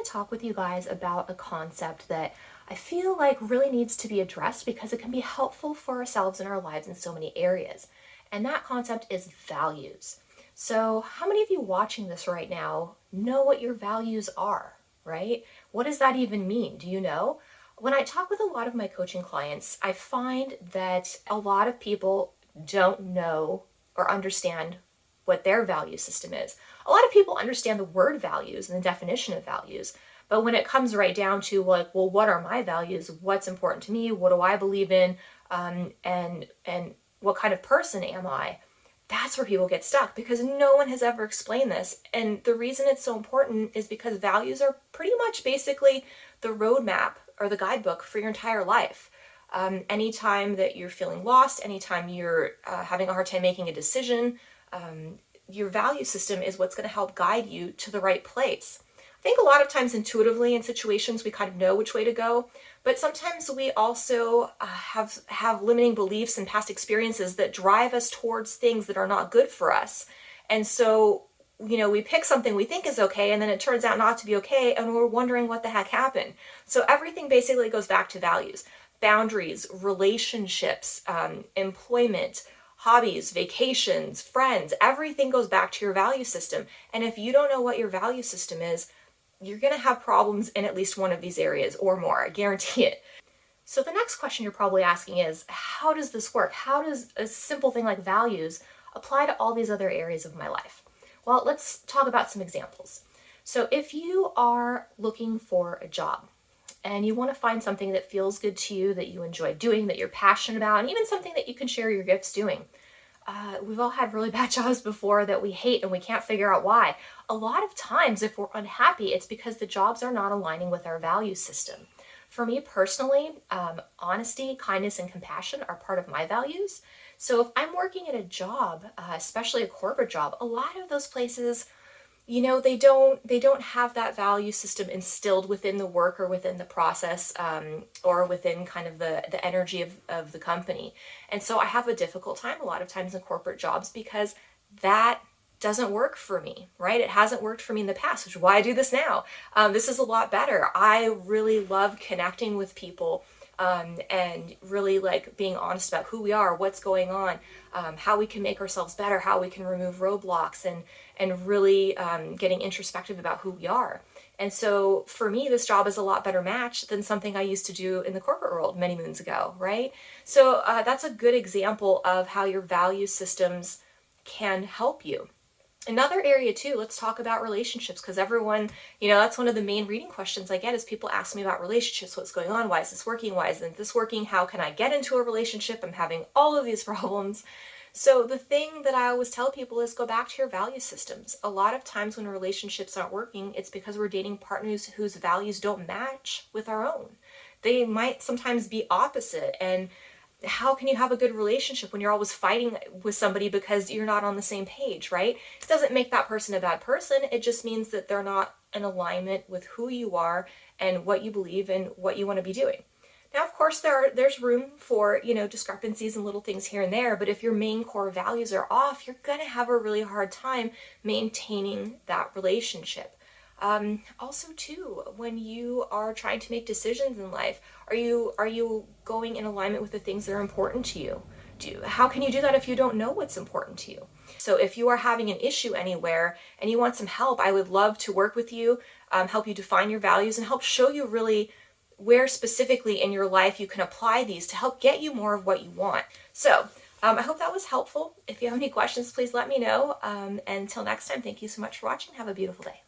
want to talk with you guys about a concept that I feel like really needs to be addressed because it can be helpful for ourselves and our lives in so many areas. And that concept is values. So, how many of you watching this right now know what your values are, right? What does that even mean? Do you know? When I talk with a lot of my coaching clients, I find that a lot of people don't know or understand what their value system is. A lot of people understand the word values and the definition of values, but when it comes right down to like, well, what are my values? What's important to me? What do I believe in? And what kind of person am I? That's where people get stuck because no one has ever explained this. And the reason it's so important is because values are pretty much basically the roadmap or the guidebook for your entire life. Anytime that you're feeling lost, anytime you're having a hard time making a decision, your value system is what's going to help guide you to the right place. I think a lot of times intuitively in situations we kind of know which way to go, but sometimes we also have limiting beliefs and past experiences that drive us towards things that are not good for us. And so, we pick something we think is okay, and then it turns out not to be okay, and we're wondering what the heck happened. So everything basically goes back to values, boundaries, relationships, employment, hobbies, vacations, friends, everything goes back to your value system. And if you don't know what your value system is, you're going to have problems in at least one of these areas or more. I guarantee it. So the next question you're probably asking is, how does this work? How does a simple thing like values apply to all these other areas of my life? Well, let's talk about some examples. So if you are looking for a job and you want to find something that feels good to you, that you enjoy doing, that you're passionate about, and even something that you can share your gifts doing. We've all had really bad jobs before that we hate and we can't figure out why. A lot of times, if we're unhappy, it's because the jobs are not aligning with our value system. For me personally, honesty, kindness, and compassion are part of my values. So if I'm working at a job, especially a corporate job, a lot of those places, they don't have that value system instilled within the work or within the process, or within kind of the energy of the company. And so I have a difficult time a lot of times in corporate jobs because that doesn't work for me, right? It hasn't worked for me in the past, which is why I do this now. This is a lot better. I really love connecting with people, and really like being honest about who we are, what's going on, how we can make ourselves better, how we can remove roadblocks, and really getting introspective about who we are. And so for me, this job is a lot better match than something I used to do in the corporate world many moons ago, right? So that's a good example of how your value systems can help you. Another area too, let's talk about relationships, because everyone, that's one of the main reading questions I get is people ask me about relationships. What's going on? Why is this working? Why isn't this working? How can I get into a relationship? I'm having all of these problems. So the thing that I always tell people is go back to your value systems. A lot of times when relationships aren't working, it's because we're dating partners whose values don't match with our own. They might sometimes be opposite, and how can you have a good relationship when you're always fighting with somebody because you're not on the same page, right? It doesn't make that person a bad person. It just means that they're not in alignment with who you are and what you believe and what you want to be doing. Now, of course, there's room for, discrepancies and little things here and there, but if your main core values are off, you're going to have a really hard time maintaining that relationship. Also too, when you are trying to make decisions in life, are you going in alignment with the things that are important to you? How can you do that if you don't know what's important to you? So if you are having an issue anywhere and you want some help, I would love to work with you, help you define your values, and help show you really where specifically in your life you can apply these to help get you more of what you want. So I hope that was helpful. If you have any questions, please let me know. Until next time, thank you so much for watching. Have a beautiful day.